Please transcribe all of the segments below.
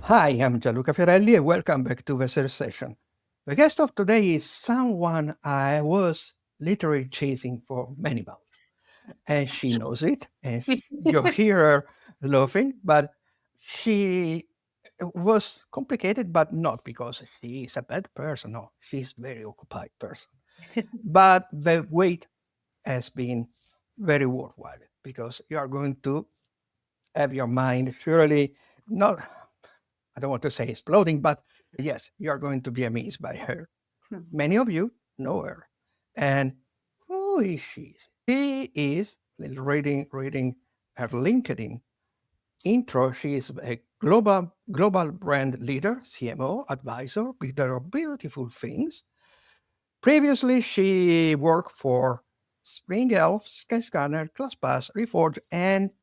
Hi, I'm Gianluca Fiorelli and welcome back to the third session. The guest of today is someone I was literally chasing for many months, and she knows it. And you hear her laughing, but she was complicated, but not because she is a bad person. No, she's a very occupied person. But the wait has been very worthwhile because you are going to have your mind surely not, I don't want to say exploding, but yes, you are going to be amazed by her. Many of you know her. And who is she? She is reading her LinkedIn intro. She is a global brand leader, CMO, advisor, builder of beautiful things. Previously, she worked for Spring Elf, Skyscanner, ClassPass, Reforge, and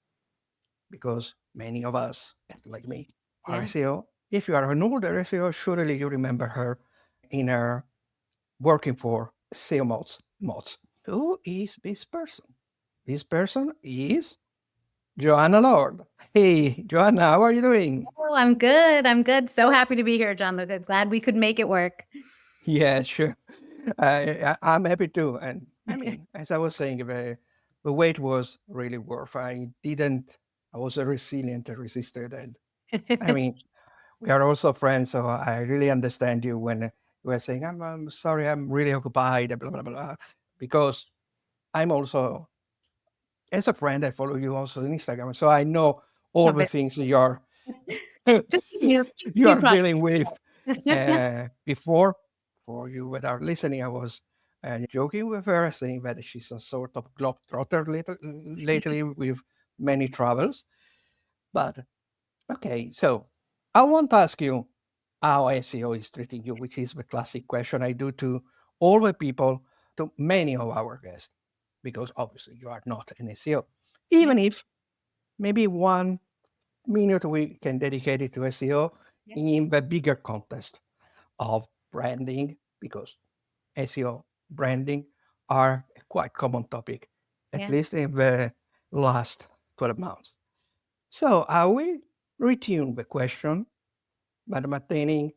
because many of us, like me, are Yeah. SEO. If you are an older SEO, surely you remember her in her working for SEO mods. Who is this person? This person is Joanna Lord. Hey, Joanna, how are you doing? Oh, I'm good. I'm good. So happy to be here, Gianluca. Glad we could make it work. Yeah, sure. I'm happy too. And I mean, as I was saying, the wait was really worth. I was a resilient, I resisted. And I mean, we are also friends, so I really understand you when you were saying, I'm sorry, I'm really occupied, blah, blah, blah. Because I'm also, as a friend, I follow you also on Instagram. So I know all Love the it. things that you're, Just new, you new are project. dealing with. Before, for you that are listening, I was joking with her, saying that she's a sort of globetrotter lately with many travels. But okay, so I want to ask you how SEO is treating you, which is the classic question I do to all the people, to many of our guests, because obviously you are not an SEO. Yeah. Even if maybe 1 minute we can dedicate it to SEO Yeah. in the bigger context of branding, because SEO branding are a quite common topic, at Yeah. least in the last 12 months. So I will retune the question, but maintaining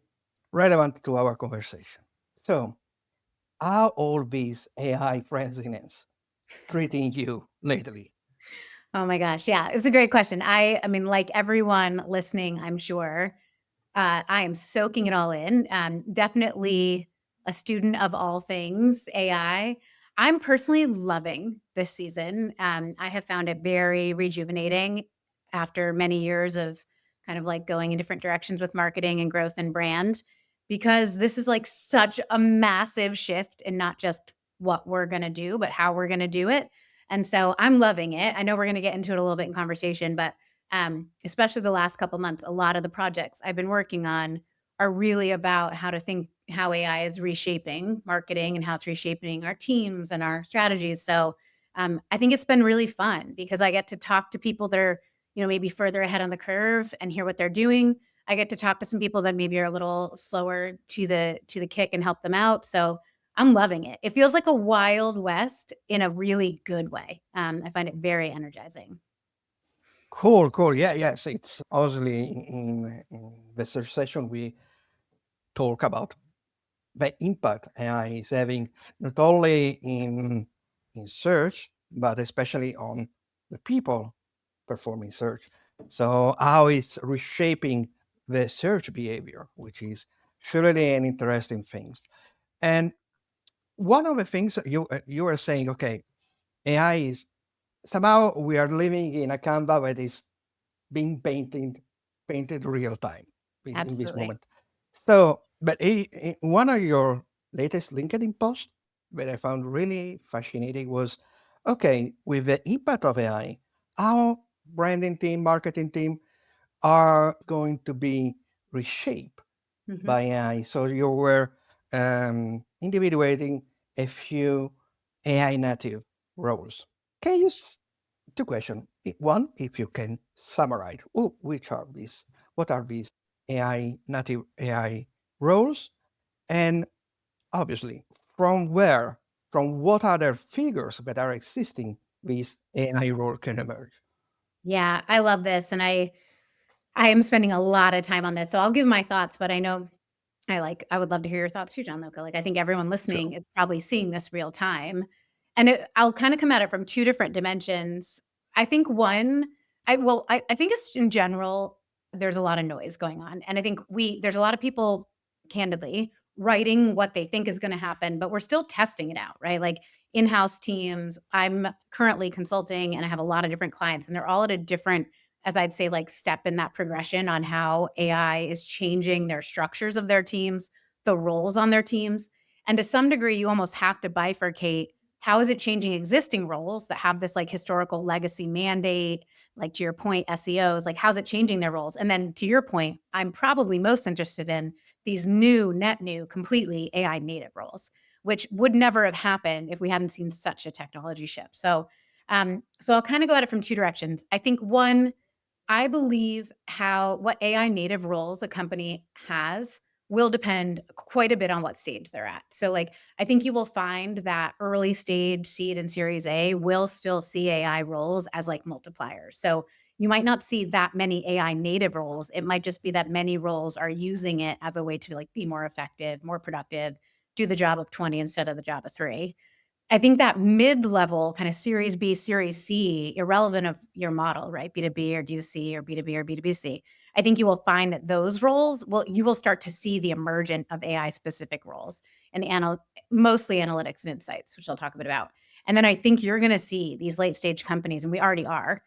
relevant to our conversation. So, how all this AI friendliness treating you lately? Oh my gosh. Yeah. It's a great question. I mean, like everyone listening, I'm sure, I am soaking it all in. Definitely a student of all things AI. I'm personally loving this season. I have found it very rejuvenating after many years of kind of like going in different directions with marketing and growth and brand, because this is like such a massive shift in not just what we're going to do, but how we're going to do it. And so I'm loving it. I know we're going to get into it a little bit in conversation, but especially the last couple months, a lot of the projects I've been working on are really about how to think how AI is reshaping marketing and how it's reshaping our teams and our strategies. So I think it's been really fun because I get to talk to people that are, maybe further ahead on the curve and hear what they're doing. I get to talk to some people that maybe are a little slower to the kick and help them out. So I'm loving it. It feels like a wild west in a really good way. I find it very energizing. Cool, cool. Yeah, yes. It's obviously in the search session we talk about the impact AI is having not only in search, but especially on the people performing search. So how it's reshaping the search behavior, which is surely an interesting thing. And one of the things that you are saying, okay, AI is somehow we are living in a Canva that is being painted real time in this Absolutely. moment. So, but one of your latest LinkedIn posts that I found really fascinating was, okay, with the impact of AI, how branding team, marketing team are going to be reshaped Mhm. by AI. So you were individuating a few AI native roles. Can you two questions? One, if you can summarize, which are these? What are these AI native AI roles? And obviously, from where, from what other figures that are existing, these AI role can emerge? Yeah, I love this, and I I am spending a lot of time on this, so I'll give my thoughts, but I know I would love to hear your thoughts too, Gianluca. Like, I think everyone Sure. listening is probably seeing this real time. And I'll kind of come at it from two different dimensions. I think one, I think it's in general, there's a lot of noise going on. And I think there's a lot of people, candidly, writing what they think is going to happen, but we're still testing it out, right? Like in-house teams, I'm currently consulting and I have a lot of different clients and they're all at a different, as I'd say, like step in that progression on how AI is changing their structures of their teams, the roles on their teams. And to some degree, you almost have to bifurcate how is it changing existing roles that have this like historical legacy mandate, like to your point, SEOs, like how's it changing their roles? And then to your point, I'm probably most interested in these new, net new, completely AI native roles, which would never have happened if we hadn't seen such a technology shift. So I'll kind of go at it from two directions. I think one, I believe what AI native roles a company has will depend quite a bit on what stage they're at. So, like, I think you will find that early stage seed and series A will still see AI roles as like multipliers. So, you might not see that many AI native roles. It might just be that many roles are using it as a way to like be more effective, more productive, do the job of 20 instead of the job of 3. I think that mid-level kind of Series B, Series C, irrelevant of your model, right? B2B or D2C or B2B or B2BC. I think you will find that those roles you will start to see the emergence of AI specific roles and mostly analytics and insights, which I'll talk a bit about. And then I think you're going to see these late stage companies, and we already are,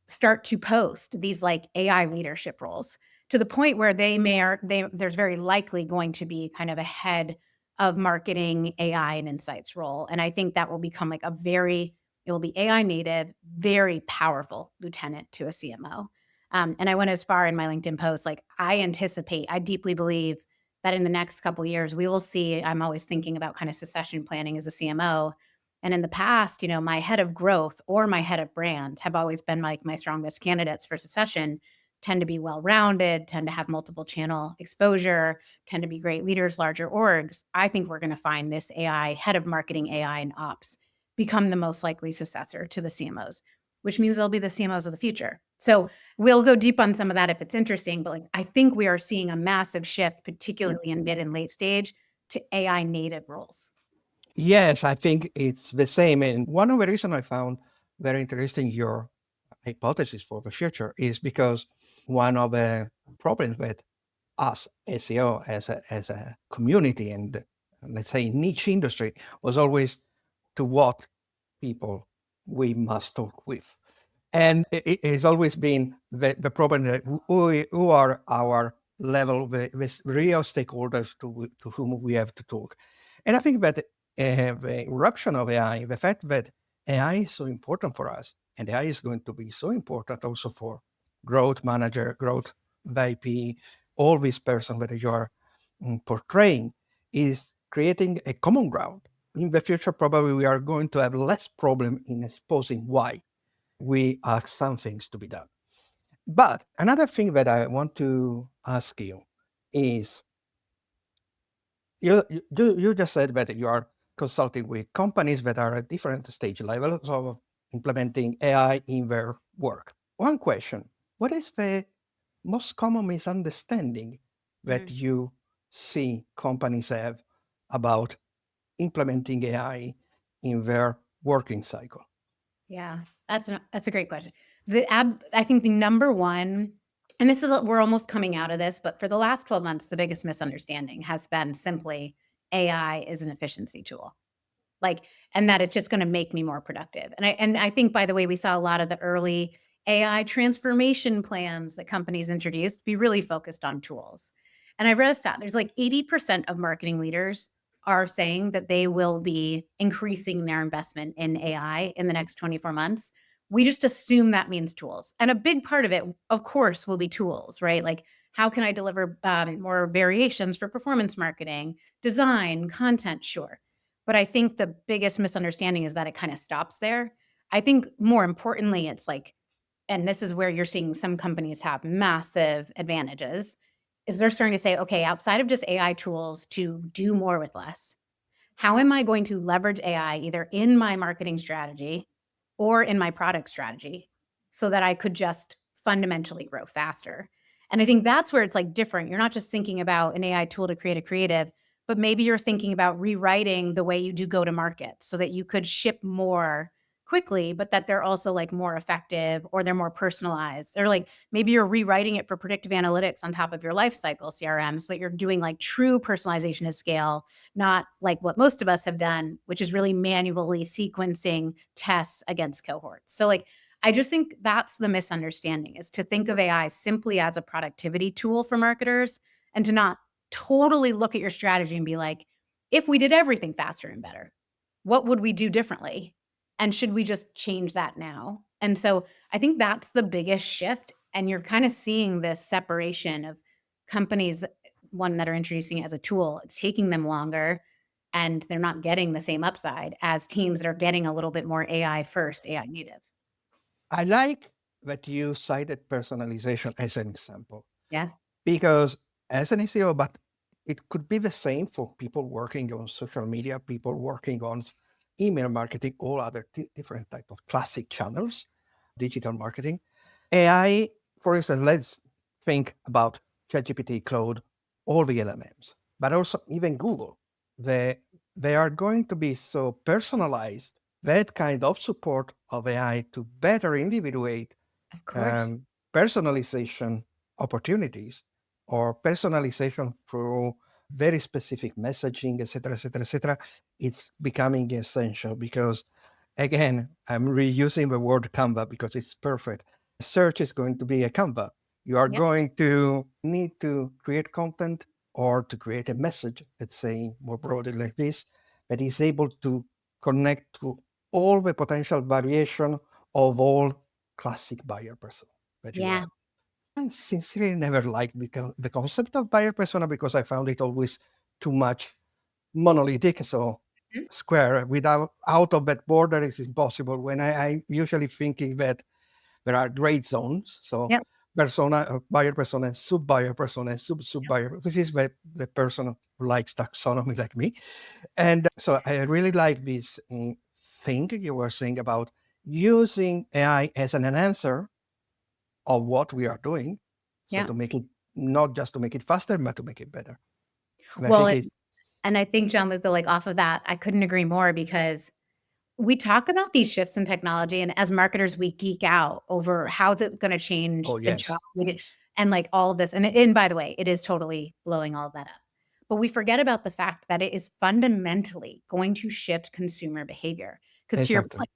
start to post these like AI leadership roles to the point where there's very likely going to be kind of a head of marketing AI and insights role. And I think that will become like it will be AI native, very powerful lieutenant to a CMO. And I went as far in my LinkedIn post, like I deeply believe that in the next couple of years, we will see, I'm always thinking about kind of succession planning as a CMO. And in the past, my head of growth or my head of brand have always been like my strongest candidates for succession, tend to be well-rounded, tend to have multiple channel exposure, tend to be great leaders, larger orgs. I think we're going to find this AI, head of marketing, AI, and ops become the most likely successor to the CMOs, which means they'll be the CMOs of the future. So we'll go deep on some of that if it's interesting, but like I think we are seeing a massive shift, particularly in mid and late stage, to AI native roles. Yes, I think it's the same. And one of the reasons I found very interesting your hypothesis for the future is because one of the problems with us SEO as a community and let's say niche industry was always to what people we must talk with. And it has always been the problem that who are our level, the real stakeholders to whom we have to talk. And I think that the eruption of AI, the fact that AI is so important for us, and AI is going to be so important also for growth manager, growth VP, all these persons that you are portraying, is creating a common ground. In the future, probably we are going to have less problem in exposing why we ask some things to be done. But another thing that I want to ask you is you just said that you are consulting with companies that are at different stage levels of implementing AI in their work. One question: what is the most common misunderstanding that Mm. you see companies have about implementing AI in their working cycle? Yeah, that's a great question. I think the number one, and we're almost coming out of this, but for the last 12 months, the biggest misunderstanding has been simply AI is an efficiency tool. Like, and that it's just gonna make me more productive. And I think, by the way, we saw a lot of the early AI transformation plans that companies introduced be really focused on tools. And I read a stat, there's like 80% of marketing leaders are saying that they will be increasing their investment in AI in the next 24 months. We just assume that means tools. And a big part of it, of course, will be tools, right? Like, how can I deliver more variations for performance marketing, design, content? Sure. But I think the biggest misunderstanding is that it kind of stops there. I think more importantly, it's like, and this is where you're seeing some companies have massive advantages, is they're starting to say, okay, outside of just AI tools to do more with less, how am I going to leverage AI either in my marketing strategy or in my product strategy so that I could just fundamentally grow faster? And I think that's where it's like different. You're not just thinking about an AI tool to create a creative, but maybe you're thinking about rewriting the way you do go to market so that you could ship more quickly, but that they're also like more effective or they're more personalized. Or like maybe you're rewriting it for predictive analytics on top of your life cycle CRM so that you're doing like true personalization at scale, not like what most of us have done, which is really manually sequencing tests against cohorts. So like I just think that's the misunderstanding, is to think of AI simply as a productivity tool for marketers and to not totally look at your strategy and be like, if we did everything faster and better, what would we do differently? And should we just change that now? And so I think that's the biggest shift. And you're kind of seeing this separation of companies, one that are introducing it as a tool, it's taking them longer and they're not getting the same upside as teams that are getting a little bit more AI first, AI native. I like that you cited personalization as an example Yeah, because as an SEO, but it could be the same for people working on social media, people working on email marketing, all other different type of classic channels, digital marketing. AI, for instance, let's think about ChatGPT, Cloud, all the LLMs, but also even Google. They, they are going to be so personalized, that kind of support of AI to better individuate of course. um, personalization opportunities or personalization through very specific messaging, etc., etc., etc. It's becoming essential because, again, I'm reusing the word Canva because it's perfect. Search is going to be a Canva. You are Yep. going to need to create content or to create a message, let's say more broadly like this, that is able to connect to all the potential variation of all classic buyer persona that you Yeah. have. I sincerely never liked the concept of buyer persona because I found it always too much monolithic. So Mhm. square without out of that border is impossible. When I'm usually thinking that there are gray zones. So Yep. persona, buyer persona, sub buyer persona, sub buyer. This is the person who likes taxonomy like me. And so I really like this thing you were saying about using AI as an enhancer of what we are doing. So Yeah. to make it not just to make it faster, but to make it better. And I Well, think it's and I think Gianluca, like off of that, I couldn't agree more because we talk about these shifts in technology, and as marketers, we geek out over how is it going to change oh the yes, job and like all of this. And by the way, it is totally blowing all that up. But we forget about the fact that it is fundamentally going to shift consumer behavior. Because to your exactly. point,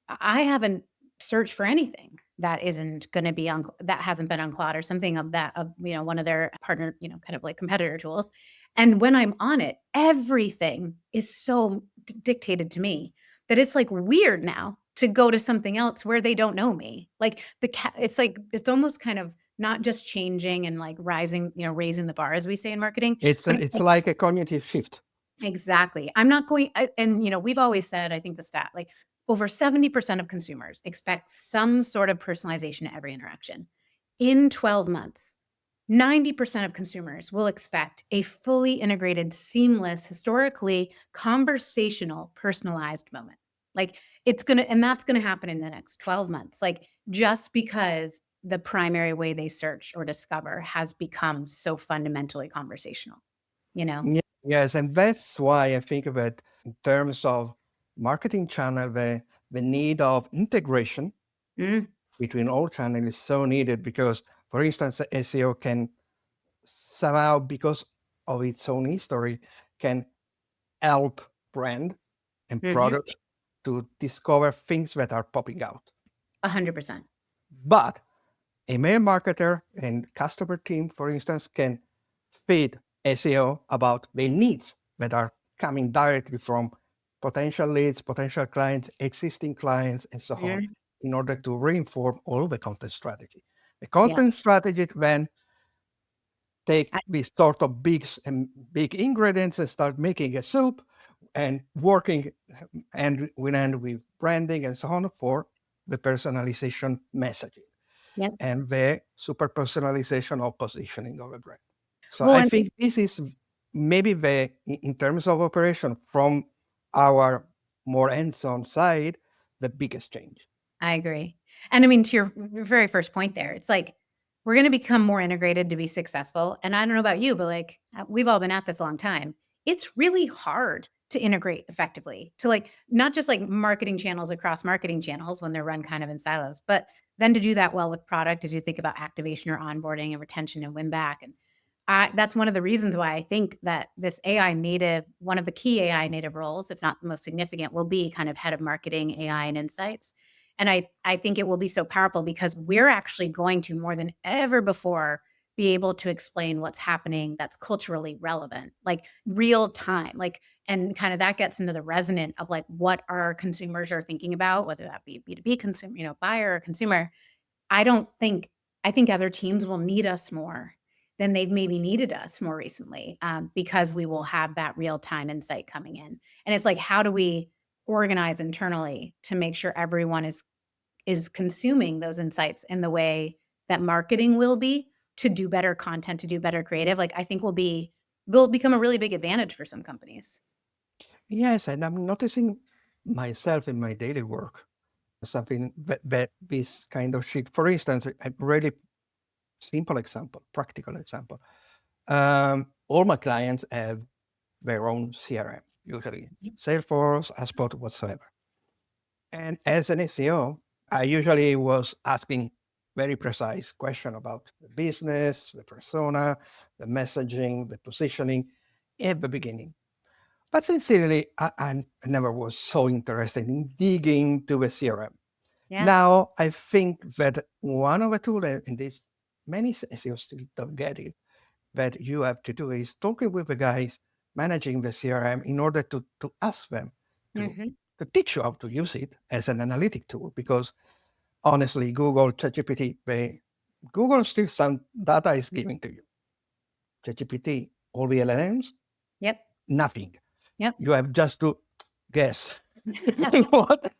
I haven't searched for anything that isn't gonna be on that hasn't been on Claude or something of that of, one of their partner, kind of like competitor tools. And when I'm on it, everything is so dictated to me that it's like weird now to go to something else where they don't know me. Like it's like it's almost kind of not just changing and like rising, raising the bar as we say in marketing, but it's It's like a cognitive shift. exactly. I'm not going and, we've always said, I think the stat, like over 70% of consumers expect some sort of personalization at every interaction. In 12 months, 90% of consumers will expect a fully integrated, seamless, historically conversational, personalized moment. Like and that's going to happen in the next 12 months. Like just because the primary way they search or discover has become so fundamentally conversational, you know? Yes, and that's why I think that in terms of marketing channel, the need of integration Mm, between all channels is so needed because, for instance, SEO can somehow, because of its own history, can help brand and mhm. product to discover things that are popping out. 100%. But a mail marketer and customer team, for instance, can feed SEO about the needs that are coming directly from potential leads, potential clients, existing clients, and so on, Mhm. in order to reinform all the content strategy. The Yeah. content strategy then take I these sort of big ingredients and start making a soup and working and we end with branding and so on for the personalization messaging Yep. and the super personalization of positioning of a brand. So Well, I and think this is maybe in terms of operation from our more hands-on side, the biggest change. I agree. And I mean, to your very first point there, it's like we're going to become more integrated to be successful. And I don't know about you, but like we've all been at this a long time. It's really hard to integrate effectively to like not just like marketing channels across marketing channels when they're run kind of in silos, but then to do that well with product as you think about activation or onboarding and retention and win back. And that's one of the reasons why I think that this AI native, one of the key AI native roles, if not the most significant, will be kind of head of marketing, AI, and insights. And I think it will be so powerful because we're actually going to more than ever before be able to explain what's happening that's culturally relevant, like real time, like, and kind of that gets into the resonant of like what our consumers are thinking about, whether that be B2B consumer, buyer or consumer. I don't think I think other teams will need us more than they've maybe needed us more recently, because we will have that real time insight coming in. And it's like, how do we organize internally to make sure everyone is consuming those insights in the way that marketing will be to do better content, to do better creative? Like, I think will become a really big advantage for some companies. Yes, and I'm noticing myself in my daily work something that this kind of shit. For instance, a really simple example, practical example. All my clients have their own CRM, usually Salesforce, HubSpot, whatsoever. And as an SEO, I usually was asking very precise question about the business, the persona, the messaging, the positioning at the beginning. But sincerely, I never was so interested in digging to the CRM. Yeah. Now, I think that one of the tools, and this many SEOs still don't get it, that you have to do is talking with the guys managing the CRM in order to ask them to, Hmm. to teach you how to use it as an analytic tool. Because honestly, Google, ChatGPT, Google still some data is giving to you. ChatGPT, all the LLMs, Yep. nothing. Yep. You have just to guess what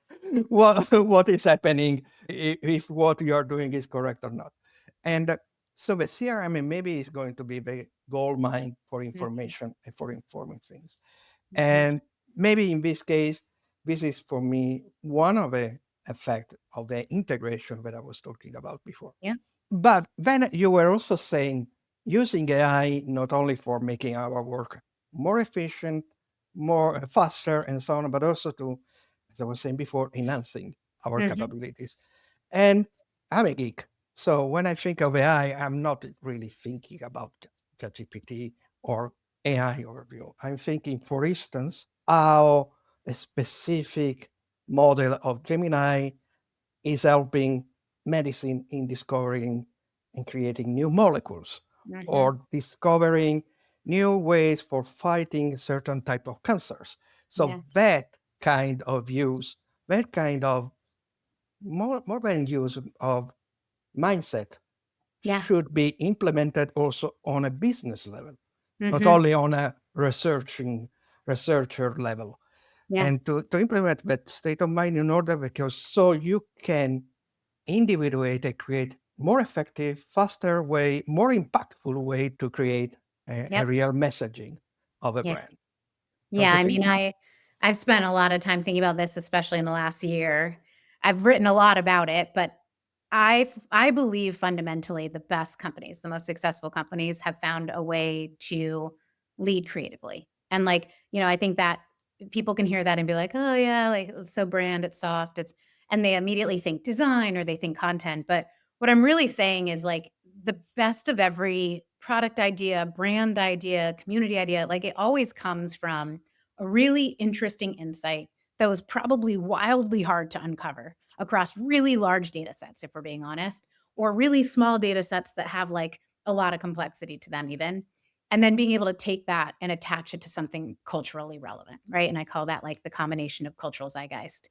what is happening, if what you are doing is correct or not. And so the CRM maybe is going to be the gold mine for Hmm. information and for informing things. Hmm. And maybe in this case, this is for me one of the effect of the integration that I was talking about before. Yeah. But then you were also saying using AI not only for making our work more efficient, more faster, and so on, but also to, as I was saying before, enhancing our Hmm. capabilities. And I'm a geek. So when I think of AI, I'm not really thinking about ChatGPT or AI overview. I'm thinking, for instance, how a specific model of Gemini is helping medicine in discovering and creating new molecules Hmm. or discovering new ways for fighting certain type of cancers. So Yeah. that kind of use, that kind of more than use of mindset Yeah. should be implemented also on a business level, not Hmm. only on a researcher level. Yeah. And to implement that state of mind in order, because so you can individuate and create more effective, faster way, more impactful way to create a Yep. real messaging of a Yeah. brand. Don't Yeah, you I think? mean, I've spent a lot of time thinking about this, especially in the last year. I've written a lot about it, but I believe fundamentally the best companies, the most successful companies have found a way to lead creatively. And like, I think that people can hear that and be like, "Oh yeah, like it's so brand, it's soft, it's," and they immediately think design or they think content. But what I'm really saying is like the best of every product idea, brand idea, community idea, like it always comes from a really interesting insight that was probably wildly hard to uncover across really large data sets, if we're being honest, or really small data sets that have like a lot of complexity to them, even. And then being able to take that and attach it to something culturally relevant, right? And I call that like the combination of cultural zeitgeist.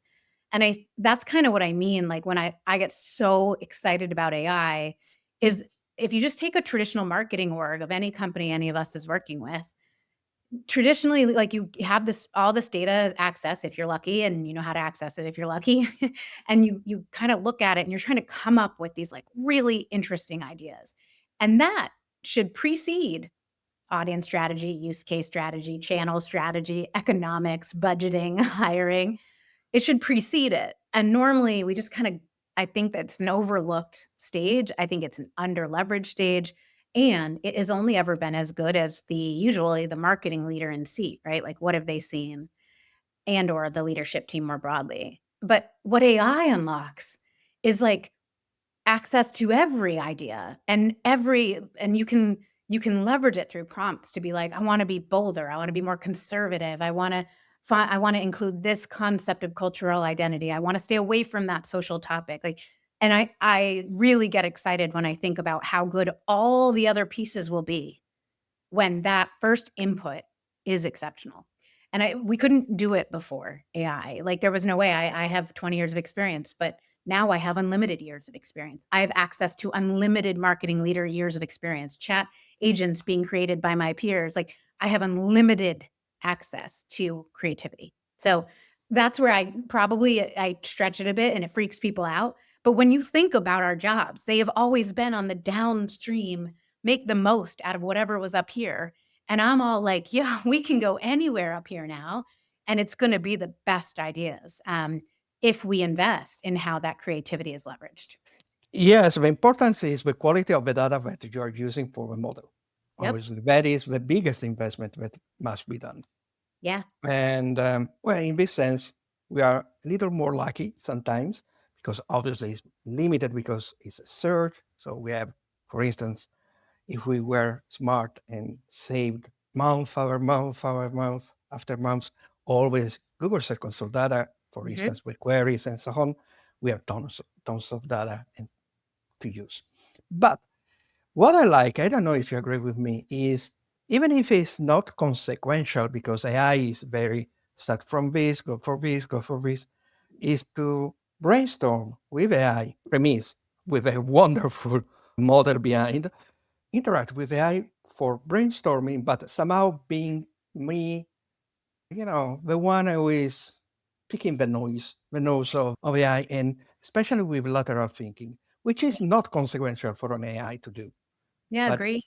And that's kind of what I mean. Like when I get so excited about AI is if you just take a traditional marketing org of any company any of us is working with, traditionally, like, you have all this data as access if you're lucky, and you know how to access it if you're lucky, and you kinda look at it, and you're trying to come up with these, like, really interesting ideas, and that should precede audience strategy, use case strategy, channel strategy, economics, budgeting, hiring. It should precede it, and normally, we just kinda I think that's an overlooked stage. I think it's an under-leveraged stage, and it has only ever been as good as usually the marketing leader in seat, right? Like, what have they seen? And or the leadership team more broadly. But what AI unlocks is, like, access to every idea and you can leverage it through prompts to be like, I want to be bolder, I want to be more conservative, I want to include this concept of cultural identity, I want to stay away from that social topic, like, and I really get excited when I think about how good all the other pieces will be when that first input is exceptional. And we couldn't do it before AI. Like, there was no way. I have 20 years of experience, but now I have unlimited years of experience. I have access to unlimited marketing leader years of experience, chat agents being created by my peers. Like, I have unlimited access to creativity. So that's where I stretch it a bit and it freaks people out. But when you think about our jobs, they have always been on the downstream, make the most out of whatever was up here. And I'm all like, yeah, we can go anywhere up here now. And it's going to be the best ideas if we invest in how that creativity is leveraged. Yes, the importance is the quality of the data that you are using for the model. Yep. Obviously, that is the biggest investment that must be done. Yeah. And well, in this sense, we are a little more lucky sometimes because obviously it's limited because it's a search. So we have, for instance, if we were smart and saved month after month after month after month, always Google Search Console data, for Hmm. instance, with queries and so on, we have tons of data and to use. But what I like, I don't know if you agree with me, is even if it's not consequential, because AI is very start from this, go for this, go for this, is to brainstorm with AI premise, with a wonderful model behind, interact with AI for brainstorming, but somehow being me, the one who is picking the nose of AI, and especially with lateral thinking, which is not consequential for an AI to do. Yeah. But, Agree.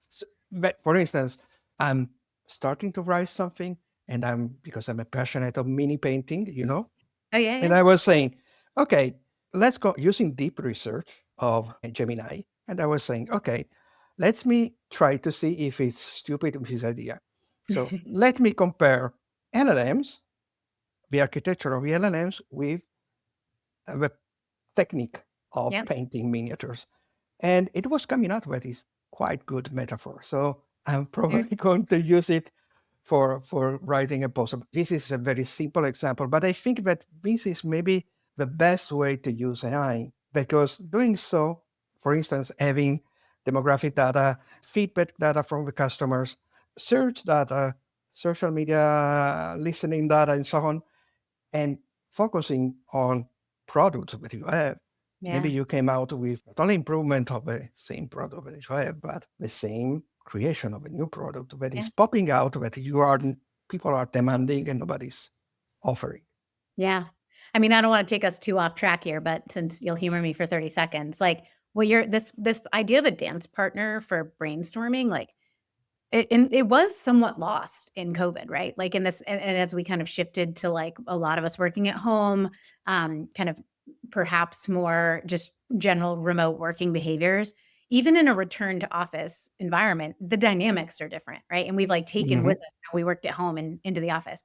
but for instance, I'm starting to write something, and because I'm a passionate of mini painting, Oh, yeah. and Yeah. I was saying, okay, let's go using deep research of Gemini, and I was saying, okay, let me try to see if it's stupid with this idea. So let me compare LLMs, the architecture of the LLMs, with the technique of Yep. painting miniatures. And it was coming out with this quite good metaphor. So I'm probably going to use it for writing a post. This is a very simple example, but I think that this is maybe the best way to use AI because doing so, for instance, having demographic data, feedback data from the customers, search data, social media listening data, and so on, and focusing on products that you have. Maybe Yeah. you came out with not only improvement of the same product that you have, but the same creation of a new product that Yeah. is popping out that people are demanding and nobody's offering. Yeah. I mean, I don't want to take us too off track here, but since you'll humor me for 30 seconds, like, well, you're this idea of a dance partner for brainstorming, like, it was somewhat lost in COVID, right? Like, in this, and as we kind of shifted to, like, a lot of us working at home, kind of perhaps more just general remote working behaviors, even in a return to office environment, the dynamics are different, right? And we've, like, taken Mhm. with us how we worked at home and into the office.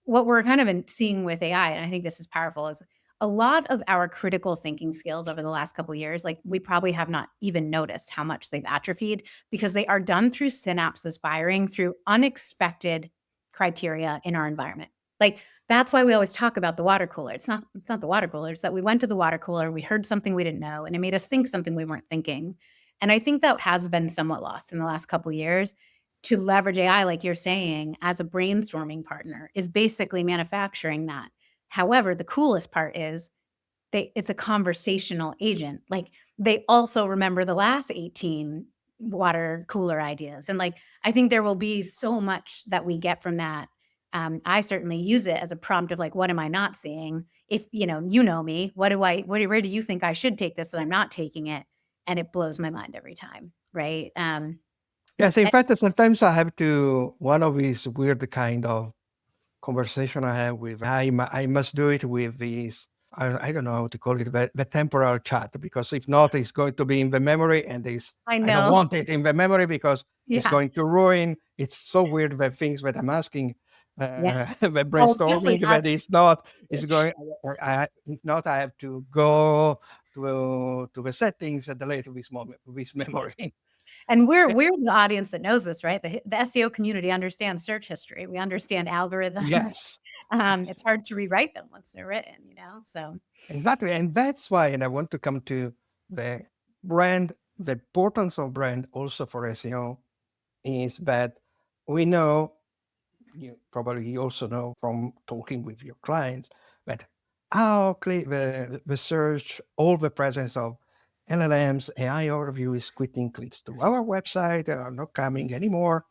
What we're kind of seeing with AI, and I think this is powerful, is a lot of our critical thinking skills over the last couple of years, like, we probably have not even noticed how much they've atrophied because they are done through synapses firing through unexpected criteria in our environment. Like, that's why we always talk about the water cooler. It's not the water cooler. It's that we went to the water cooler, we heard something we didn't know, and it made us think something we weren't thinking. And I think that has been somewhat lost in the last couple of years. To leverage AI, like you're saying, as a brainstorming partner is basically manufacturing that. However, the coolest part is it's a conversational agent. Like, they also remember the last 18 water cooler ideas. And, like, I think there will be so much that we get from that. I certainly use it as a prompt of, like, what am I not seeing? If you know me, where do you think I should take this that I'm not taking it? And it blows my mind every time. Right. Yes, in fact, sometimes I have to, one of these weird kind of conversation I have with, I must do it with these. I don't know how to call it, the temporal chat, because if not, it's going to be in the memory, and I I don't know. want it in the memory because it's Yeah. going to ruin. It's so weird, the things that I'm asking, Yes. the Well, especially brainstorming, us. that is not, it's going, or if not, I have to go to the settings and delete this moment, this Yeah. memory. And we're the audience that knows this, right? The SEO community understands search history. We understand algorithms. Yes. It's hard to rewrite them once they're written, you know? So, Exactly. And that's why, and I want to come to the brand, the importance of brand also for SEO is that we know, you probably also know from talking with your clients, that how the search, all the presence of LLMs, AI overview is quitting clicks to our website, they are not coming anymore.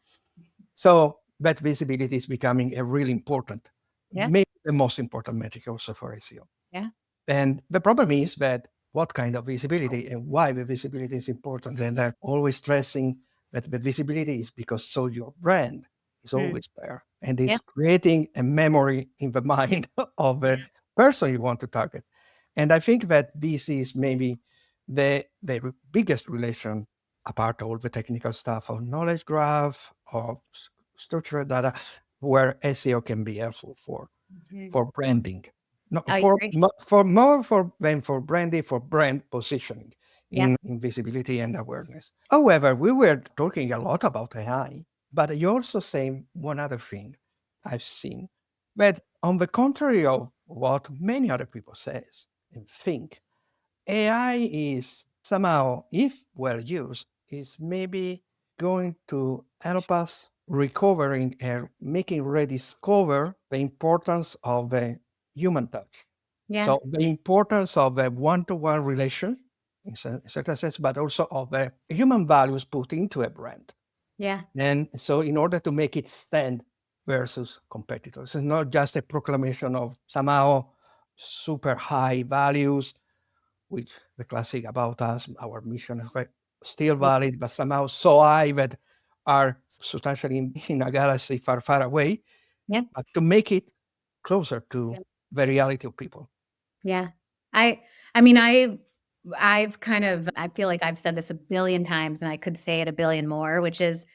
So that visibility is becoming a really important, yeah. maybe the most important metric also for SEO. Yeah. And the problem is that what kind of visibility and why the visibility is important. And I'm always stressing that the visibility is because so your brand is Mm. always there and Yeah. is creating a memory in the mind of the person you want to target. And I think that this is maybe the biggest relation, apart all the technical stuff of knowledge graph or structured data, where SEO can be helpful Mhm. for branding. No, I for agree. for more for than for branding, for brand positioning Yeah. in visibility and awareness. However, we were talking a lot about AI, but you also say one other thing I've seen, that on the contrary of what many other people says and think, AI is somehow, if well used, is maybe going to help us recovering and making rediscover the importance of the human touch. Yeah. So the importance of the one-to-one relation in certain sense, but also of the human values put into a brand. Yeah. And so in order to make it stand versus competitors, it's not just a proclamation of somehow super high values, which the classic about us, our mission is quite still Yeah. valid, but somehow so high that are substantially in a galaxy far, far away, Yeah. but to make it closer to Yeah. the reality of people. Yeah. I I mean, I've kind of I feel like I've said this a billion times and I could say it a billion more, which is,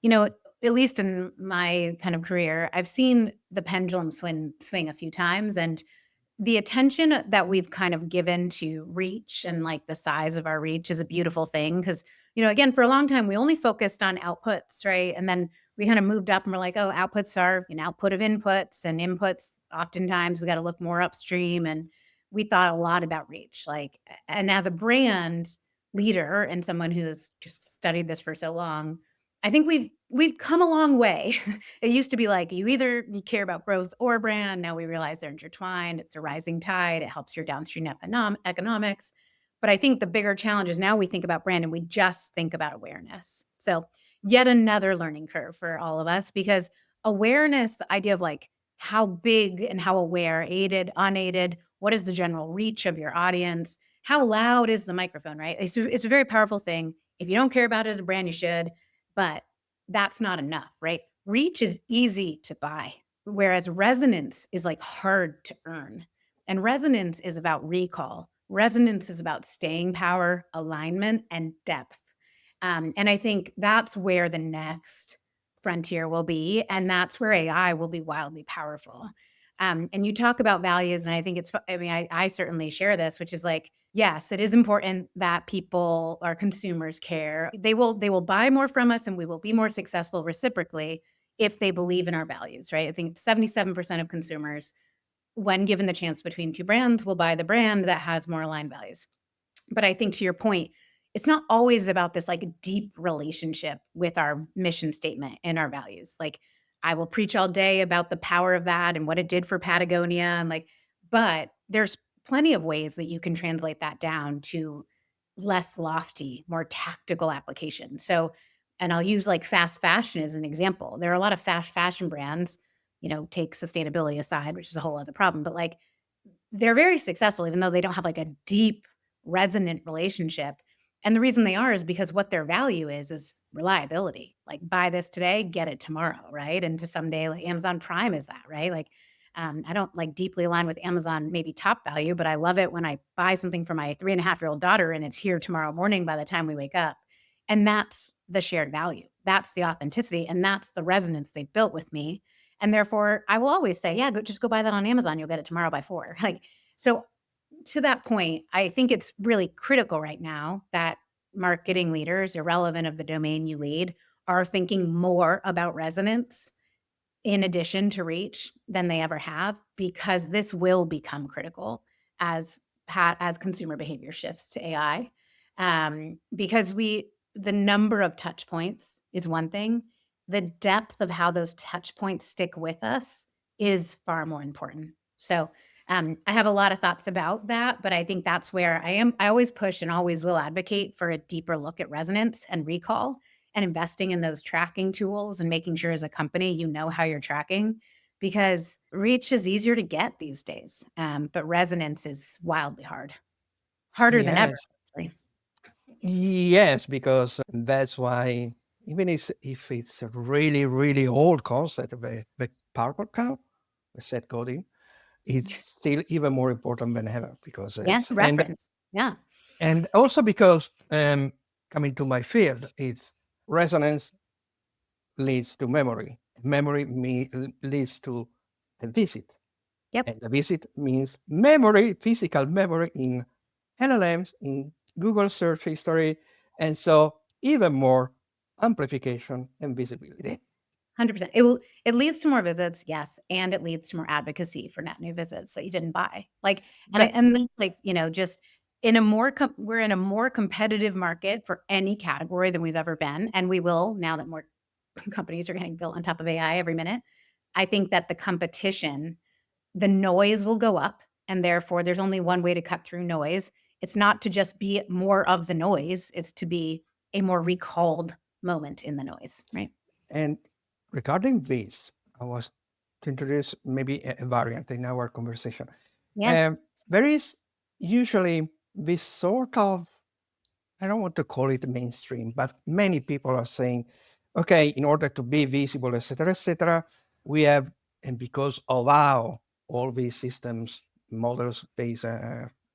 you know, at least in my kind of career, I've seen the pendulum swing a few times, and the attention that we've kind of given to reach and like the size of our reach is a beautiful thing because, you know, again, for a long time, we only focused on outputs, right? And then we kind of moved up and we're like, oh, outputs are an output of inputs, and inputs, oftentimes we got to look more upstream. And we thought a lot about reach. Like, and as a brand leader and someone who has just studied this for so long, I think we've come a long way. It used to be like you care about growth or brand. Now we realize they're intertwined. It's a rising tide. It helps your downstream economics. But I think the bigger challenge is now we think about brand and we just think about awareness. So yet another learning curve for all of us because awareness, the idea of like how big and how aware, aided, unaided, what is the general reach of your audience? How loud is the microphone, right? It's a very powerful thing. If you don't care about it as a brand, you should, but that's not enough, right? Reach is easy to buy, whereas resonance is like hard to earn. And resonance is about recall. Resonance is about staying power, alignment, and depth. And I think that's where the next frontier will be. And that's where AI will be wildly powerful. And you talk about values, and I think I mean, I certainly share this, which is like, yes, it is important that people, our consumers care. They will buy more from us and we will be more successful reciprocally if they believe in our values, right? I think 77% of consumers, when given the chance between two brands, will buy the brand that has more aligned values. But I think to your point, it's not always about this like deep relationship with our mission statement and our values. Like I will preach all day about the power of that and what it did for Patagonia and like, but there's plenty of ways that you can translate that down to less lofty, more tactical application. So, and I'll use like fast fashion as an example. There are a lot of fast fashion brands, you know, take sustainability aside, which is a whole other problem, but like they're very successful even though they don't have like a deep resonant relationship. And the reason they are is because what their value is reliability. Like buy this today, get it tomorrow, right? And to someday like Amazon Prime is that, right? Like I don't like deeply align with Amazon, maybe top value, but I love it when I buy something for my 3.5-year-old daughter and it's here tomorrow morning by the time we wake up. And that's the shared value. That's the authenticity. And that's the resonance they've built with me. And therefore, I will always say, yeah, just go buy that on Amazon. You'll get it tomorrow by 4. Like, so to that point, I think it's really critical right now that marketing leaders, irrelevant of the domain you lead, are thinking more about resonance in addition to reach than they ever have, because this will become critical as as consumer behavior shifts to AI. Because the number of touch points is one thing. The depth of how those touch points stick with us is far more important. So I have a lot of thoughts about that, but I think that's where I am. I always push and always will advocate for a deeper look at resonance and recall, and investing in those tracking tools and making sure as a company, you know how you're tracking, because reach is easier to get these days. But resonance is wildly harder than ever. Yes, Actually. yes, because that's why even if it's a really, really old concept, the purple cow, the set coding, it's still even more important than ever because Yeah, it's reference. Yeah. and also because coming to my field, it's resonance leads to memory. Leads to a visit, Yep. and the visit means memory, physical memory in LLMs, in Google search history, and so even more amplification and visibility. 100%. It leads to more visits, yes, and it leads to more advocacy for net new visits that you didn't buy. Like, But and then, like, just in a we're in a more competitive market for any category than we've ever been, and we will now that more companies are getting built on top of AI every minute. I think that the competition, the noise will go up, and therefore there's only one way to cut through noise. It's not to just be more of the noise, it's to be a more recalled moment in the noise, right? and regarding this, I was to introduce maybe a variant in our conversation. Yeah. Um, there is usually this sort of, I don't want to call it mainstream, but many people are saying, okay, in order to be visible, etc., we have, and because of how all these systems, models based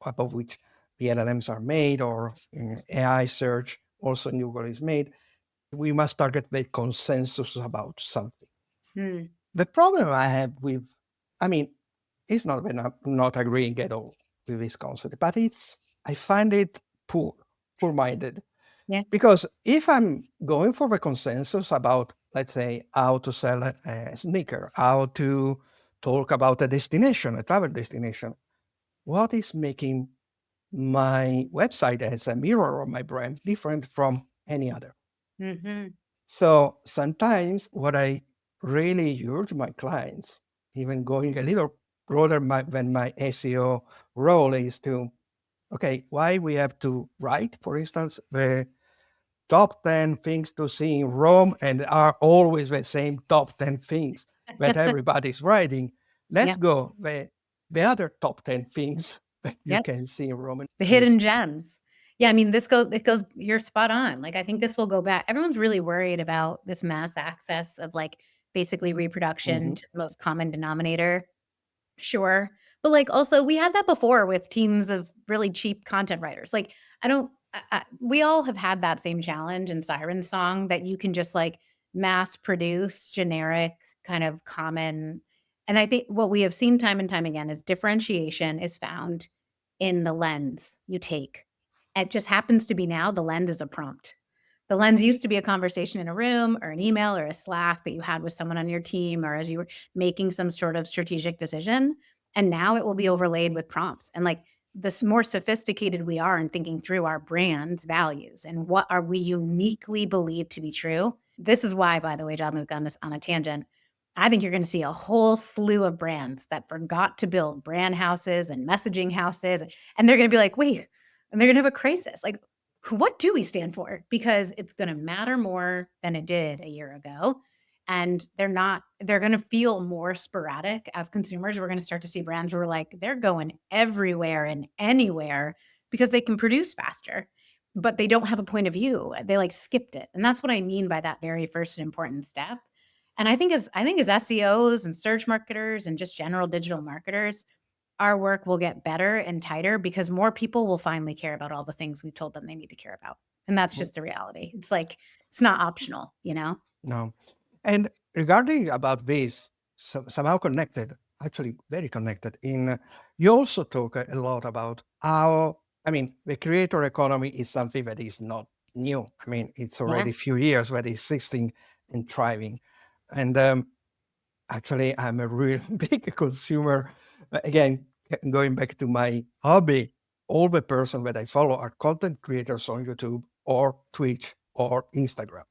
above which the LLMs are made, or in AI search, also in Google is made, we must target the consensus about something. Hmm. The problem I have with, I mean, it's not that I'm not agreeing at all with this concept, but I find it poor-minded. Yeah. Because if I'm going for the consensus about, let's say, how to sell a sneaker, how to talk about a destination, a travel destination, what is making my website as a mirror of my brand different from any other? Mhm. So sometimes what I really urge my clients, even going a little broader than my SEO role, is to, okay, why we have to write, for instance, the top 10 things to see in Rome and are always the same top 10 things that everybody's writing. Let's Yep. go the other top 10 things that you Yep. can see in Rome. The And hidden gems. Yeah, I mean, it goes you're spot on. Like, I think this will go back. Everyone's really worried about this mass access of, like, basically reproduction Mhm. to the most common denominator. Sure. But, like, also, we had that before with teams of really cheap content writers. Like, I don't we all have had that same challenge in Siren Song, that you can just, like, mass produce generic, kind of common. And I think what we have seen time and time again is differentiation is found in the lens you take. It just happens to be now the lens is a prompt. The lens used to be a conversation in a room or an email or a Slack that you had with someone on your team, or as you were making some sort of strategic decision. And now it will be overlaid with prompts. And, like, the more sophisticated we are in thinking through our brand's values and what are we uniquely believed to be true. This is why, by the way, Gianluca, on a tangent, I think you're going to see a whole slew of brands that forgot to build brand houses and messaging houses. And they're going to be like, wait, and they're going to have a crisis. Like, what do we stand for? Because it's going to matter more than it did a year ago. And they're going to feel more sporadic as consumers. We're going to start to see brands who are like, they're going everywhere and anywhere because they can produce faster, but they don't have a point of view. They, like, skipped it. And that's what I mean by that very first and important step. And I think as SEOs and search marketers and just general digital marketers, our work will get better and tighter because more people will finally care about all the things we've told them they need to care about. And that's just the reality. It's like it's not optional, you know? No. And regarding about this, somehow connected, actually very connected, you also talk a lot about how, I mean, the creator economy is something that is not new. I mean, it's Yeah. already a few years that it's existing and thriving. And actually, I'm a real big consumer. Again, going back to my hobby, all the person that I follow are content creators on YouTube or Twitch or Instagram.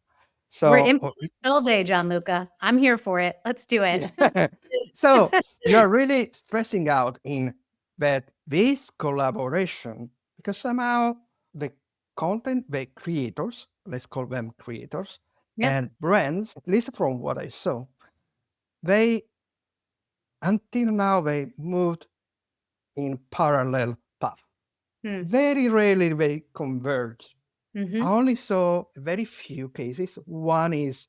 We're So, in all day, Gianluca. I'm here for it. Let's do it. yeah. So you're really stressing out in that this collaboration, because somehow the content, the creators, let's call them creators, Yep. and brands, at least from what I saw, they until now they moved in parallel path. Hmm. Very rarely they converge. I Mhm. only saw very few cases. One is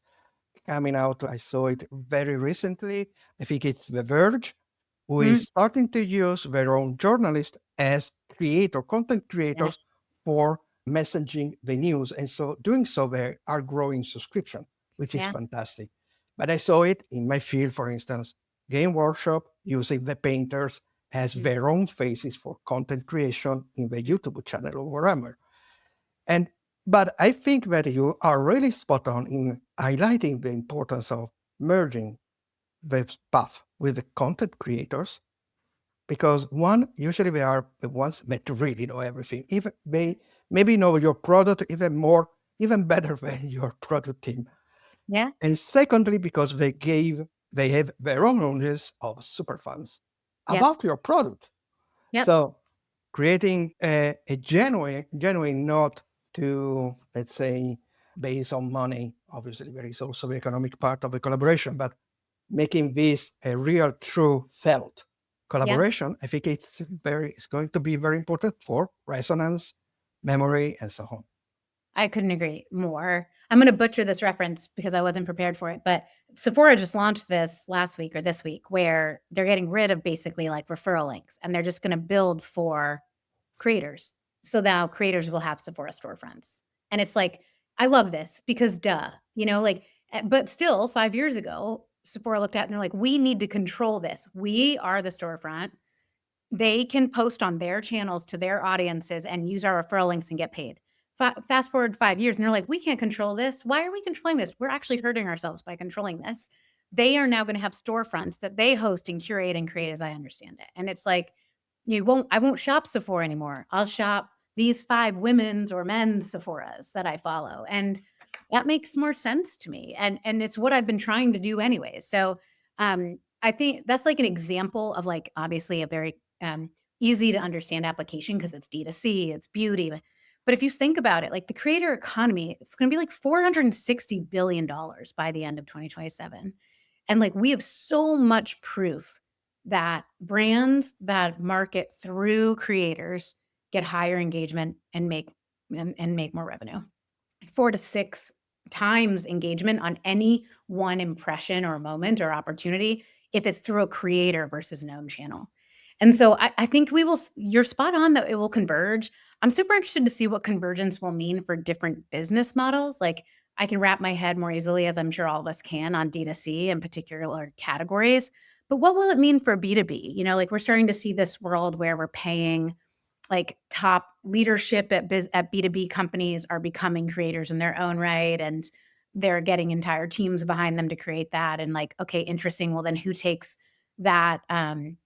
coming out. I saw it very recently. I think it's The Verge, who is Mm. starting to use their own journalists as content Yeah. creators for messaging the news. And so doing so, they are growing subscription, which is Yeah. fantastic. But I saw it in my field, for instance, Game Workshop using the painters as Mm. their own faces for content creation in the YouTube channel or wherever. And but I think that you are really spot on in highlighting the importance of merging the path with the content creators because one, usually they are the ones that really know everything. Even they maybe know your product even more, even better than your product team. Yeah. And secondly, because they have their own knowledge of superfans Yep. about your product. Yep. So creating a genuine not to, let's say, based on money. Obviously, there is also the economic part of the collaboration, but making this a real, true, felt Yep. collaboration, I think it's going to be very important for resonance, memory, and so on. I couldn't agree more. I'm gonna butcher this reference because I wasn't prepared for it, but Sephora just launched this last week or this week where they're getting rid of basically like referral links and they're just gonna build for creators. So now creators will have Sephora storefronts. And it's like, I love this because duh, like, but still 5 years ago, Sephora looked at it and they're like, we need to control this. We are the storefront. They can post on their channels to their audiences and use our referral links and get paid. Fast forward 5 years, and they're like, we can't control this. Why are we controlling this? We're actually hurting ourselves by controlling this. They are now going to have storefronts that they host and curate and create, as I understand it. And it's like, I won't shop Sephora anymore. I'll shop these 5 women's or men's Sephoras that I follow. And that makes more sense to me. And it's what I've been trying to do anyways. So I think that's like an example of like obviously a very easy to understand application because it's D2C, it's beauty. But if you think about it, like the creator economy, it's going to be like $460 billion by the end of 2027. And like we have so much proof that brands that market through creators get higher engagement and make more revenue. 4 to 6 times engagement on any one impression or moment or opportunity if it's through a creator versus an own channel. And so I think you're spot on that it will converge. I'm super interested to see what convergence will mean for different business models. Like I can wrap my head more easily, as I'm sure all of us can, on D2C in particular categories. But what will it mean for B2B? Like we're starting to see this world where we're paying like top leadership at B2B companies are becoming creators in their own right and they're getting entire teams behind them to create that and like okay interesting well then who takes that kind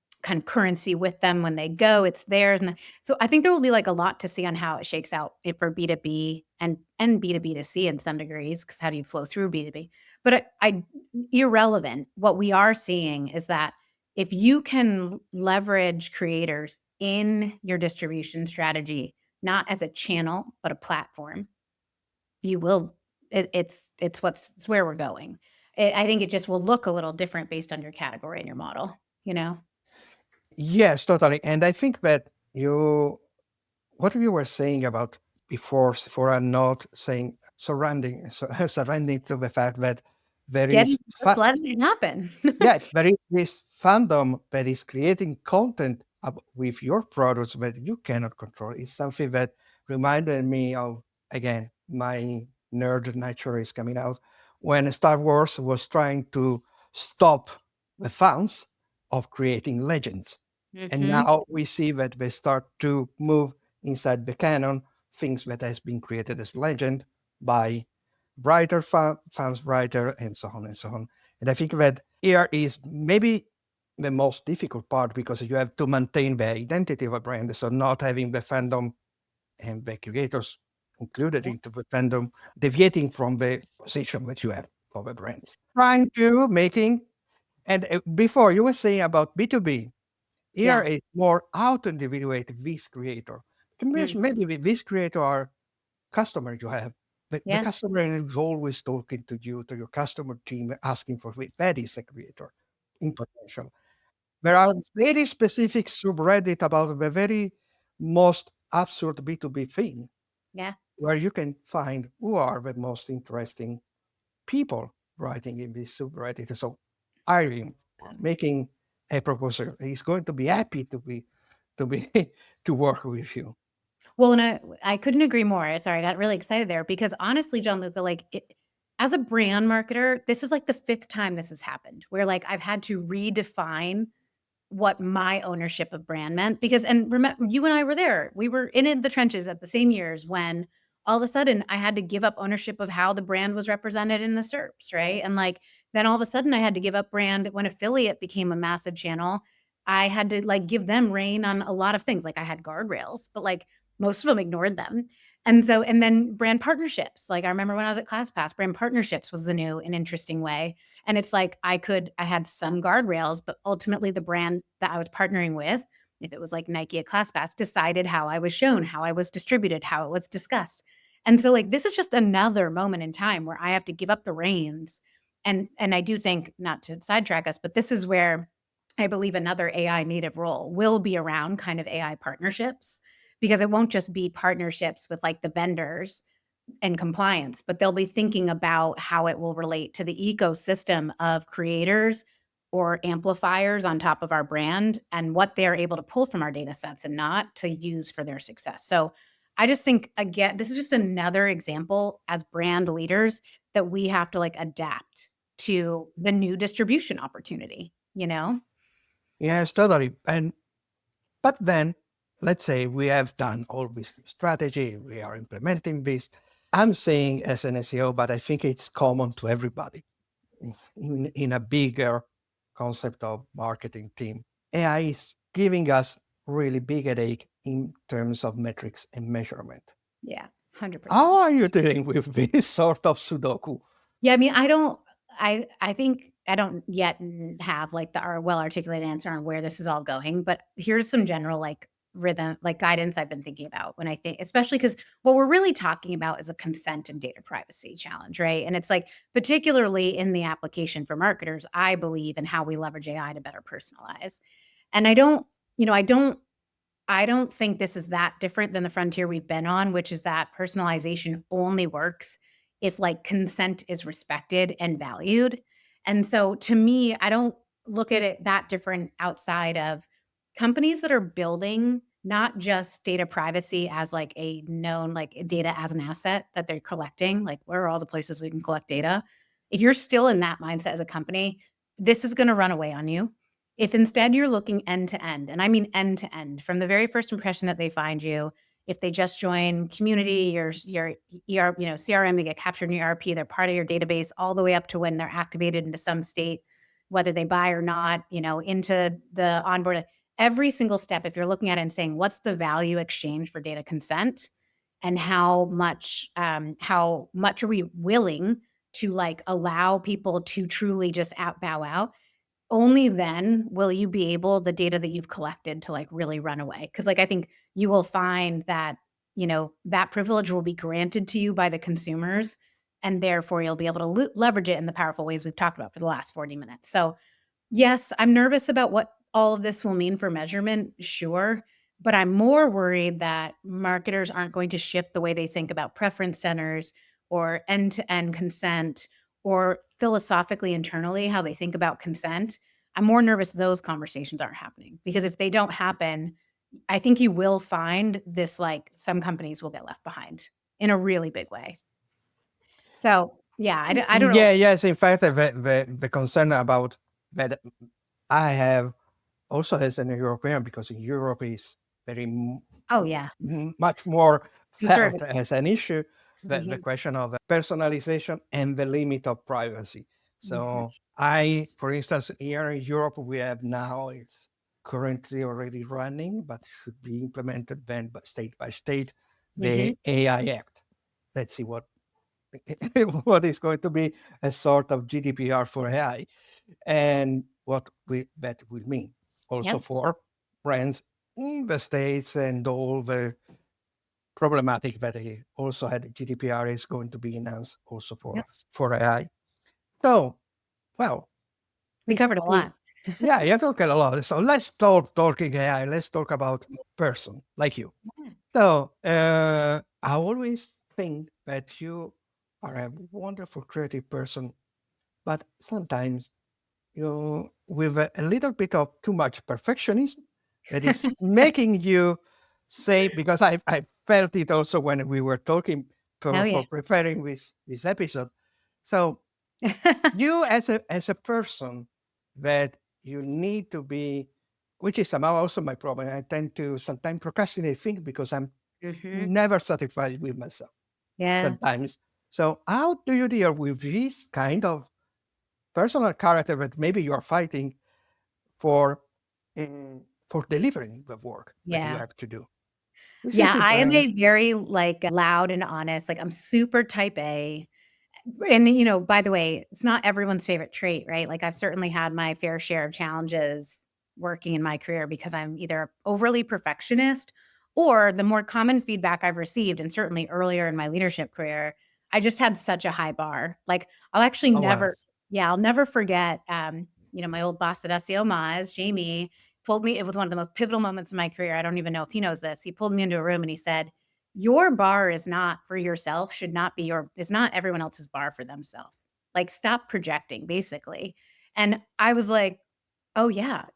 of currency with them when they go it's theirs and so I think there will be like a lot to see on how it shakes out for B2B and B2B to C in some degrees because how do you flow through B2B but I irrelevant what we are seeing is that if you can leverage creators in your distribution strategy, not as a channel, but a platform, you will. It's where we're going. I think it just will look a little different based on your category and your model. You know. Yes, totally. And I think that what you were saying about before Sephora not saying surrounding to the fact that there Get is in, let's let it happen. yes, there is this fandom that is creating content with your products that you cannot control. It's something that reminded me of, again, my nerd nature is coming out when Star Wars was trying to stop the fans of creating legends. And Mhm. now we see that they start to move inside the canon things that has been created as legend by writer, fans writer, and so on and so on. And I think that here is maybe the most difficult part because you have to maintain the identity of a brand. So not having the fandom and the creators included Yeah. into the fandom deviating from the position that you have for the brands. Trying to making, and before you were saying about B2B, here Yeah. is more auto-individuate this creator. Mm. Maybe with this creator are customer you have. The Yeah. customer is always talking to you, to your customer team, asking for it. That is a creator in potential. There are very specific subreddit about the very most absurd B2B thing Yeah. where you can find who are the most interesting people writing in this subreddit. So Irene making a proposal. He's going to be happy to be to work with you. Well, and I couldn't agree more. Sorry, I got really excited there because honestly, Gianluca, like as a brand marketer, this is like the fifth time this has happened where like I've had to redefine what my ownership of brand meant because and remember you and I were there. We were in the trenches at the same years when all of a sudden I had to give up ownership of how the brand was represented in the SERPs, right? And like then all of a sudden I had to give up brand when affiliate became a massive channel. I had to like give them reign on a lot of things. Like I had guardrails, but like most of them ignored them. And so, and then brand partnerships. Like I remember when I was at ClassPass, brand partnerships was the new and interesting way. And it's like I had some guardrails, but ultimately the brand that I was partnering with, if it was like Nike at ClassPass, decided how I was shown, how I was distributed, how it was discussed. And so like this is just another moment in time where I have to give up the reins. And I do think, not to sidetrack us, but this is where I believe another AI native role will be around kind of AI partnerships because it won't just be partnerships with like the vendors and compliance, but they'll be thinking about how it will relate to the ecosystem of creators or amplifiers on top of our brand and what they're able to pull from our data sets and not to use for their success. So I just think, again, this is just another example as brand leaders that we have to like adapt to the new distribution opportunity, you know? Yes, totally. And but then, let's say we have done all this new strategy, we are implementing this. I'm saying as an SEO, but I think it's common to everybody in a bigger concept of marketing team. AI is giving us really big headache in terms of metrics and measurement. Yeah, 100%. How are you dealing with this sort of Sudoku? Yeah, I mean, I think I don't yet have like the well articulated answer on where this is all going, but here's some general like rhythm, like guidance I've been thinking about when I think, especially because what we're really talking about is a consent and data privacy challenge, right? And it's like particularly in the application for marketers, I believe in how we leverage AI to better personalize. And you know, I don't think this is that different than the frontier we've been on, which is that personalization only works if like consent is respected and valued. And so to me, I don't look at it that different outside of companies that are building not just data privacy as like a known like data as an asset that they're collecting, like where are all the places we can collect data? If you're still in that mindset as a company, this is going to run away on you. If instead you're looking end to end, and I mean end to end, from the very first impression that they find you, if they just join community, your ER, you know, CRM, they get captured in your ERP, they're part of your database, all the way up to when they're activated into some state, whether they buy or not, you know, into the onboard. Every single step, if you're looking at it and saying, what's the value exchange for data consent, and how much are we willing to like allow people to truly just bow out? Only then will you be able the data that you've collected to, like, really run away. Because like, I think you will find that, you know, that privilege will be granted to you by the consumers, and therefore you'll be able to leverage it in the powerful ways we've talked about for the last 40 minutes. So, yes, I'm nervous about what all of this will mean for measurement, sure, but I'm more worried that marketers aren't going to shift the way they think about preference centers or end-to-end consent or philosophically internally how they think about consent, I'm more nervous those conversations aren't happening, because if they don't happen, I think you will find this, like, some companies will get left behind in a really big way. So, yeah, I don't know. Yeah, yes. In fact, the concern about that I have also as an European, because in Europe is very Oh, yeah. much more felt Conservative. as an issue, the Mhm, question of personalization and the limit of privacy. mhm. So I, for instance, here in Europe, we have now, it's currently already running, but should be implemented then by state, Mhm. the AI Act. Let's see what what is going to be a sort of GDPR for AI, and that will mean also Yep, for brands in the States, and all the problematic that they also had GDPR is going to be announced also yep. for AI. So, well, We we, covered a we lot. yeah, you talk a lot. So let's stop talking AI. Let's talk about person like you. Yeah. So I always think that you are a wonderful creative person, but sometimes you with a little bit of too much perfectionism that is making you say, because I felt it also when we were talking Oh, yeah. for preparing this episode. So you as a person that you need to be, which is somehow also my problem. I tend to sometimes procrastinate things because I'm Mhm. never satisfied with myself Yeah. sometimes. So how do you deal with this kind of personal character that maybe you're fighting for for delivering the work that you Yeah. have to do? This is Yeah, I am a interesting. very, like, loud and honest, like, I'm super type A. And, by the way, it's not everyone's favorite trait, right? Like, I've certainly had my fair share of challenges working in my career because I'm either overly perfectionist, or the more common feedback I've received, and certainly earlier in my leadership career, I just had such a high bar. Like, I'll actually Oh well. never yeah, I'll never forget, my old boss at SEO Moz, Jamie, pulled me. It was one of the most pivotal moments in my career. I don't even know if he knows this. He pulled me into a room and he said, your bar is not for yourself, should not be is not everyone else's bar for themselves. Like, stop projecting, basically. And I was like, oh yeah,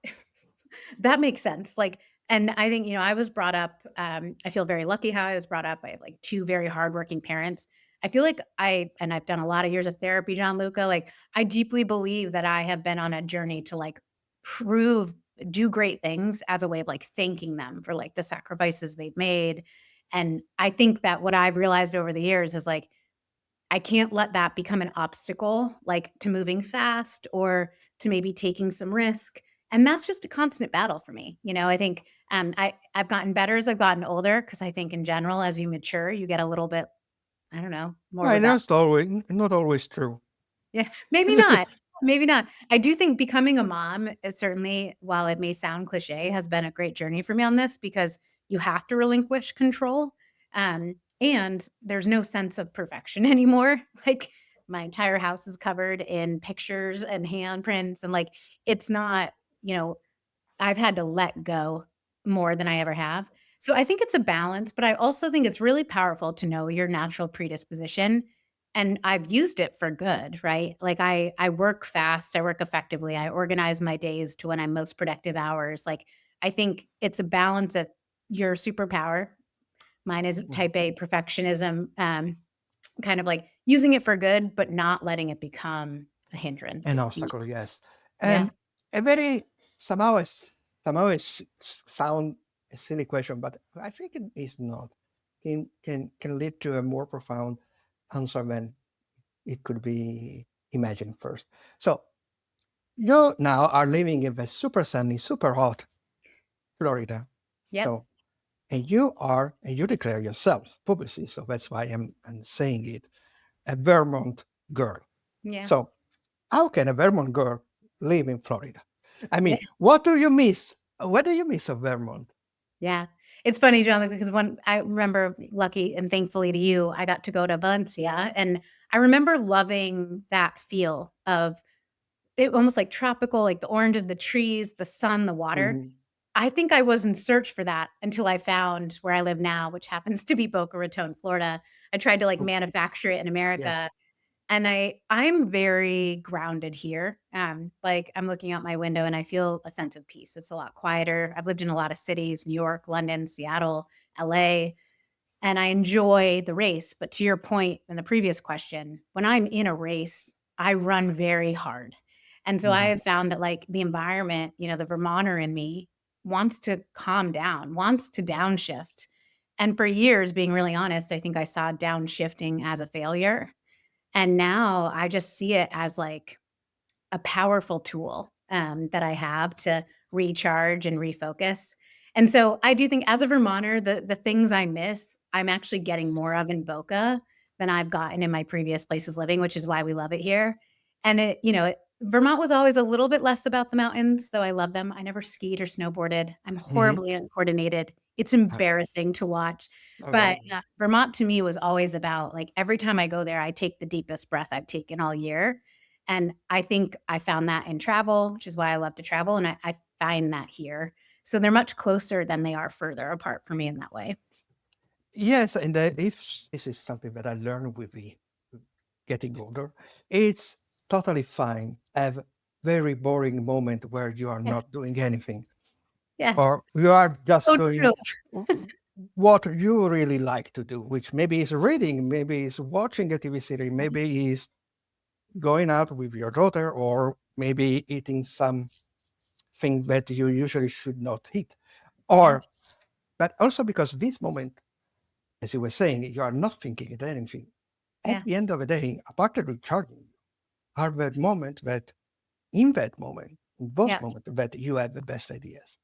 that makes sense. Like, and I think, I was brought up, I feel very lucky how I was brought up. I have like two very hardworking parents. I feel like and I've done a lot of years of therapy, Gianluca. Like, I deeply believe that I have been on a journey to, like, prove, do great things as a way of, like, thanking them for, like, the sacrifices they've made. And I think that what I've realized over the years is, like, I can't let that become an obstacle, like, to moving fast or to maybe taking some risk, and that's just a constant battle for me. I think, I've gotten better as I've gotten older, because I think in general, as you mature, you get a little bit, I don't know, more Well, rebellious. that's always not always true. Yeah, maybe not. Maybe not. I do think becoming a mom is certainly, while it may sound cliche, has been a great journey for me on this, because you have to relinquish control. And there's no sense of perfection anymore. Like, my entire house is covered in pictures and handprints, and, like, it's not, you know, I've had to let go more than I ever have. So I think it's a balance, but I also think it's really powerful to know your natural predisposition. And I've used it for good, right? Like, I work fast, I work effectively, I organize my days to when I'm most productive hours. Like, I think it's a balance of your superpower. Mine is Mhm. type A perfectionism, kind of like using it for good, but not letting it become a An hindrance. obstacle, yes. Yeah. And a very somehow sound a silly question, but I think it is not. Can lead to a more profound answer than it could be imagined first. So you now are living in the super sunny, super hot Florida. Yep. So and you declare yourself publicly, so that's why I'm saying it, a Vermont girl. Yeah. So how can a Vermont girl live in Florida? I Yeah. mean, what do you miss? What do you miss of Vermont? Yeah. It's funny, John, because when I remember, lucky and thankfully to you, I got to go to Valencia, and I remember loving that feel of it, almost like tropical, like the orange of the trees, the sun, the water. Mhm. I think I was in search for that until I found where I live now, which happens to be Boca Raton, Florida. I tried to, like, Oh, manufacture it in America. yes. And I'm very grounded here. Like I'm looking out my window and I feel a sense of peace. It's a lot quieter. I've lived in a lot of cities, New York, London, Seattle, LA, and I enjoy the race. But to your point in the previous question, when I'm in a race, I run very hard. And so I Mhm. have found that like the environment, the Vermonter in me wants to calm down, wants to downshift. And for years, being really honest, I think I saw downshifting as a failure. And now I just see it as like a powerful tool, that I have to recharge and refocus. And so I do think as a Vermonter, the things I miss, I'm actually getting more of in Boca than I've gotten in my previous places living, which is why we love it here. And Vermont was always a little bit less about the mountains, though I love them. I never skied or snowboarded. I'm Mhm. horribly uncoordinated. It's Uh, embarrassing to watch. But Okay. Vermont to me was always about like every time I go there, I take the deepest breath I've taken all year, and I think I found that in travel, which is why I love to travel, and I find that here. So they're much closer than they are further apart for me in that way. Yes, and if this is something that I learned with the getting older, it's totally fine. Have very boring moment where you are Yeah, not doing anything, yeah. or you are just So doing true. what you really like to do, which maybe is reading, maybe is watching a TV series, maybe is going out with your daughter, or maybe eating something that you usually should not eat. Yeah, Or, but also because this moment, as you were saying, you are not thinking of anything. At yeah, the end of the day, apart from recharging, are that moment that in that moment, in those yeah. moments, that you have the best ideas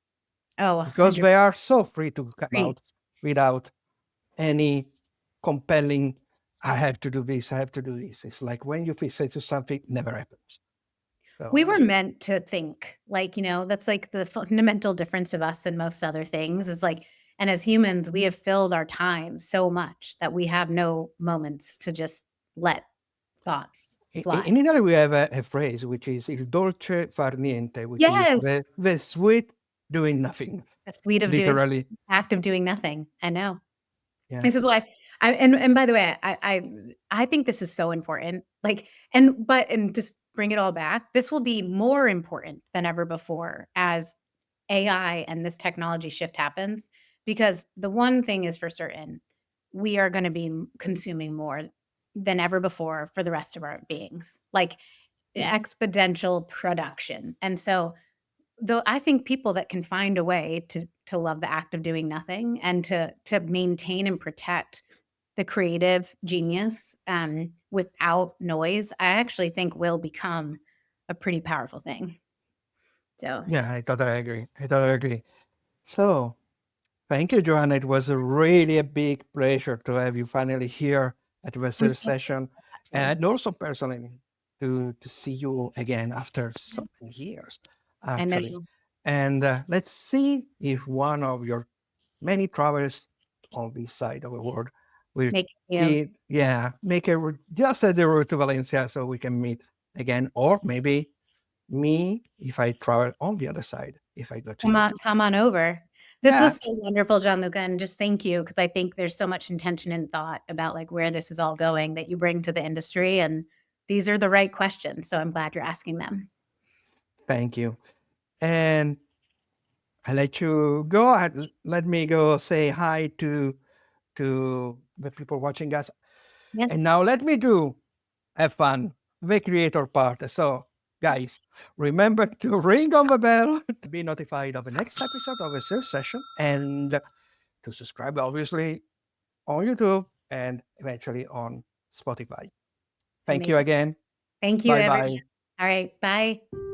Oh, because 100 they are so free to come agree. out without any compelling. I have to do this. I have to do this. It's like when you fixate to something, never happens. So We were meant to think, like, that's like the fundamental difference of us and most other things. Is like, and as humans, we have filled our time so much that we have no moments to just let thoughts fly. in Italy, we have a phrase which is il dolce far niente, which is Yes, the sweet doing nothing, the sweet of doing literally. act of doing nothing. I know. This Yes. is why and by the way, I think this is so important, like, and just bring it all back, this will be more important than ever before as AI and this technology shift happens, because the one thing is for certain, we are gonna be consuming more than ever before for the rest of our beings, like, exponential production, and so though I think people that can find a way to love the act of doing nothing and to maintain and protect the creative genius, without noise, I actually think will become a pretty powerful thing. So, Yeah, I totally agree. I totally agree. So, thank you, Joanna. It was a really a big pleasure to have you finally here at the I'm research so session, glad to. and also personally to see you again after so many years, I know actually. And let's see if one of your many travels on this side of the world will make yeah, make a just at the road to Valencia so we can meet again, or maybe me if I travel on the other side if I go to you. come on over. This was Yeah, so wonderful, Gianluca, and just thank you because I think there's so much intention and thought about, like, where this is all going that you bring to the industry, and these are the right questions, so I'm glad you're asking them. thank you. And I let you go. Let me go say hi to the people watching us. Yes, And now let me do have fun, the creator part. So, guys, remember to ring on the bell to be notified of the next episode of a sales session and to subscribe, obviously, on YouTube and eventually on Spotify. Thank you amazing. again. Thank you, Bye everyone. bye. All right, bye.